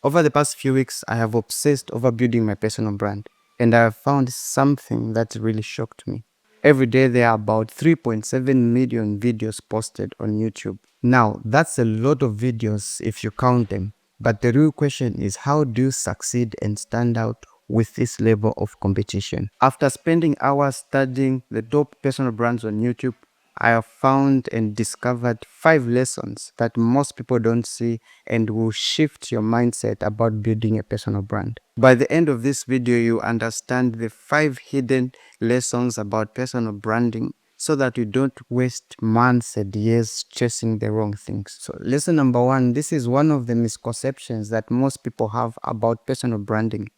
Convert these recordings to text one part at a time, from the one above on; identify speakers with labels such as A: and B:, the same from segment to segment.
A: Over the past few weeks, I have obsessed over building my personal brand, and I have found something that really shocked me. Every day, there are about 3.7 million videos posted on YouTube. Now, that's a lot of videos if you count them, but the real question is, how do you succeed and stand out with this level of competition? After spending hours studying the top personal brands on YouTube, I have found and discovered 5 lessons that most people don't see and will shift your mindset about building a personal brand. By the end of this video, you understand the 5 hidden lessons about personal branding so that you don't waste months and years chasing the wrong things. So, lesson number 1, this is one of the misconceptions that most people have about personal branding.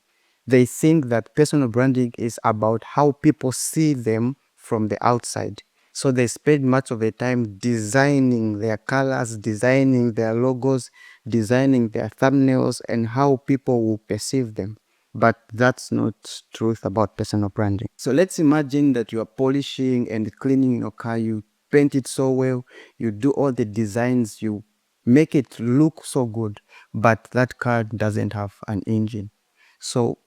A: They think that personal branding is about how people see them from the outside. So they spend much of their time designing their colors, designing their logos, designing their thumbnails, and how people will perceive them. But that's not truth about personal branding. So let's imagine that you are polishing and cleaning your car. You paint it so well, you do all the designs, you make it look so good, but that car doesn't have an engine. So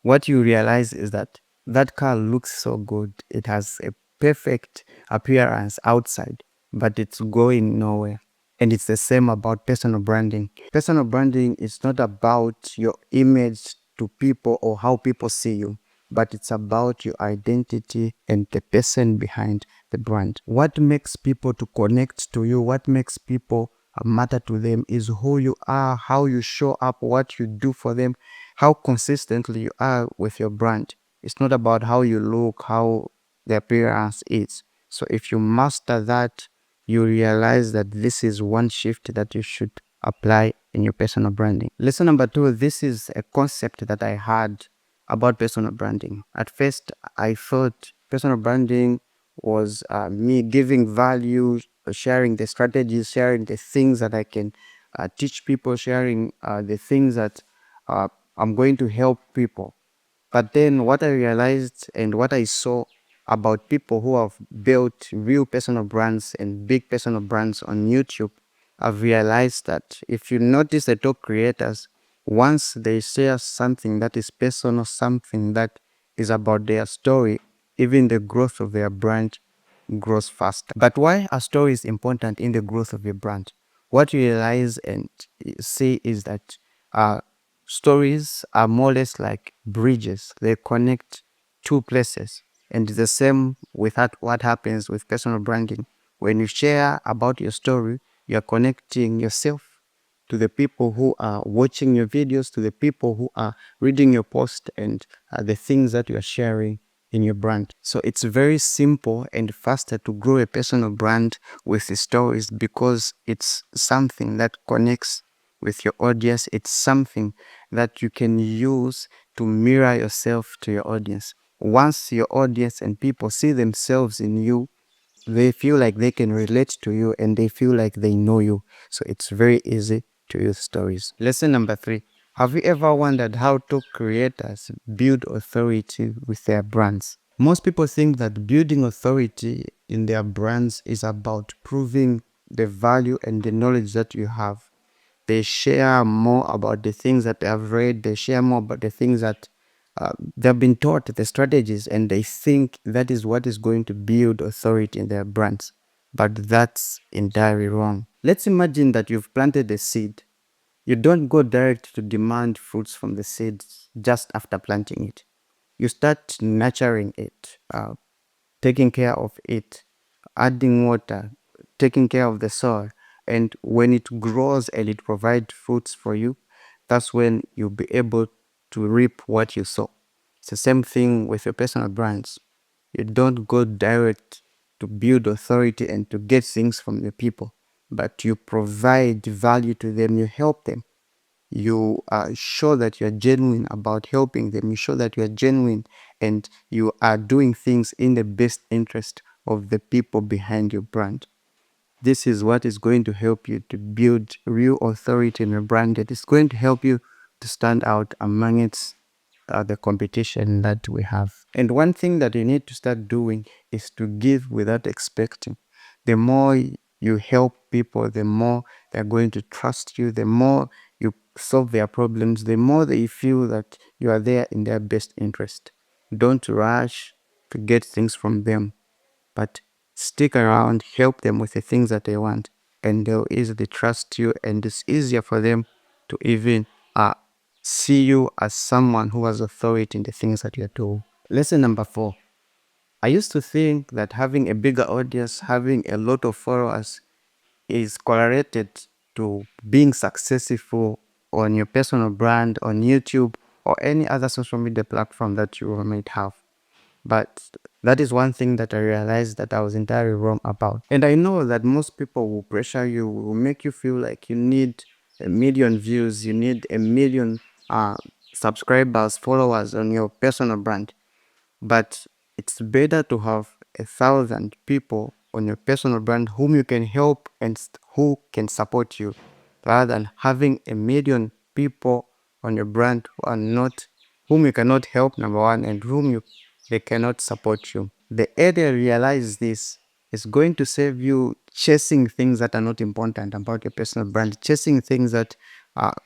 A: what you realize is that that car looks so good. It has a perfect appearance outside, but it's going nowhere. And it's the same about personal branding. Personal branding is not about your image to people or how people see you, but it's about your identity and the person behind the brand. What makes people to connect to you, what makes people matter to them is who you are, how you show up, what you do for them, how consistently you are with your brand. It's not about how you look, how the appearance is. So if you master that, you realize that this is one shift that you should apply in your personal branding. Lesson number 2, this is a concept that I had about personal branding. At first, I thought personal branding was me giving value, sharing the strategies, sharing the things that I can teach people, sharing the things that I'm going to help people. But then what I realized and what I saw about people who have built real personal brands and big personal brands on YouTube, I've realized that if you notice the top creators, once they share something that is personal, something that is about their story, even the growth of their brand grows faster. But why a story is important in the growth of your brand? What you realize and see is that stories are more or less like bridges. They connect two places. And it's the same with what happens with personal branding. When you share about your story, you're connecting yourself to the people who are watching your videos, to the people who are reading your post and the things that you are sharing in your brand. So it's very simple and faster to grow a personal brand with the stories because it's something that connects with your audience. It's something that you can use to mirror yourself to your audience. Once your audience and people see themselves in you, they feel like they can relate to you and they feel like they know you. So it's very easy to use stories. Lesson number 3. Have you ever wondered how top creators build authority with their brands? Most people think that building authority in their brands is about proving the value and the knowledge that you have. They share more about the things that they have read. They share more about the things that they've been taught, the strategies, and they think that is what is going to build authority in their brands. But that's entirely wrong. Let's imagine that you've planted a seed. You don't go direct to demand fruits from the seeds just after planting it. You start nurturing it, taking care of it, adding water, taking care of the soil. And when it grows and it provides fruits for you, that's when you'll be able to reap what you sow. It's the same thing with your personal brands. You don't go direct to build authority and to get things from the people, but you provide value to them, you help them. You show that you're genuine about helping them. You show that you're genuine and you are doing things in the best interest of the people behind your brand. This is what is going to help you to build real authority in your brand. It is going to help you to stand out amongst the competition that we have. And one thing that you need to start doing is to give without expecting. The more you help people, the more they're going to trust you. The more you solve their problems, the more they feel that you are there in their best interest. Don't rush to get things from them, but stick around, help them with the things that they want, and they'll easily trust you, and it's easier for them to even see you as someone who has authority in the things that you're doing. Lesson number 4. I used to think that having a bigger audience, having a lot of followers, is correlated to being successful on your personal brand, on YouTube, or any other social media platform that you might have. But that is one thing that I realized that I was entirely wrong about. And I know that most people will pressure you, will make you feel like you need 1 million views, you need 1 million subscribers, followers on your personal brand. But it's better to have 1,000 people on your personal brand whom you can help and who can support you, rather than having 1 million people on your brand whom you cannot help, number one, and they cannot support you. The earlier you realize this, is going to save you chasing things that are not important about your personal brand, chasing things that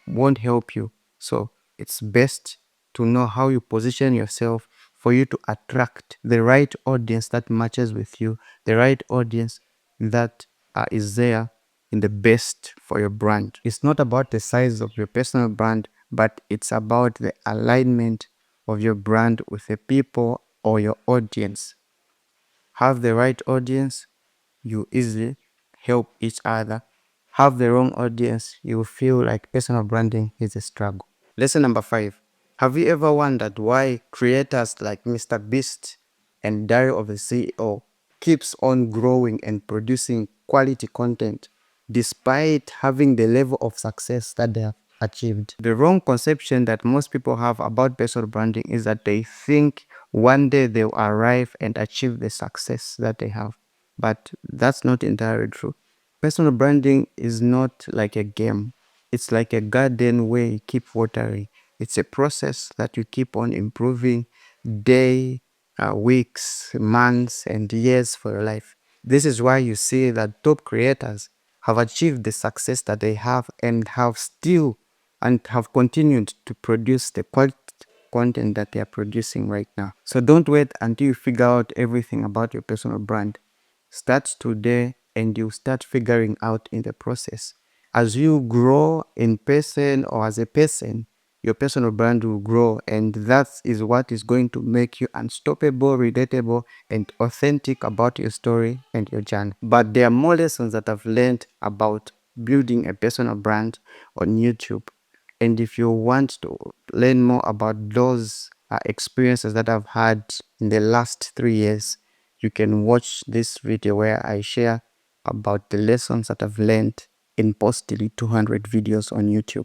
A: won't help you. So it's best to know how you position yourself for you to attract the right audience that matches with you, the right audience that is there in the best for your brand. It's not about the size of your personal brand, but it's about the alignment of your brand with the people or your audience. Have the right audience, you easily help each other. Have the wrong audience, you feel like personal branding is a struggle. Lesson number 5. Have you ever wondered why creators like Mr. Beast and Diary of a CEO keeps on growing and producing quality content despite having the level of success that they have achieved? The wrong conception that most people have about personal branding is that they think one day they'll arrive and achieve the success that they have. But that's not entirely true. Personal branding is not like a game. It's like a garden where you keep watering. It's a process that you keep on improving day, weeks, months, and years for your life. This is why you see that top creators have achieved the success that they have and have continued to produce the quality content that they are producing right now. So don't wait until you figure out everything about your personal brand. Start today and you start figuring out in the process. As you grow in person or as a person, your personal brand will grow, and that is what is going to make you unstoppable, relatable, and authentic about your story and your journey. But there are more lessons that I've learned about building a personal brand on YouTube. And if you want to learn more about those experiences that I've had in the last 3 years, you can watch this video where I share about the lessons that I've learned in postly 200 videos on YouTube.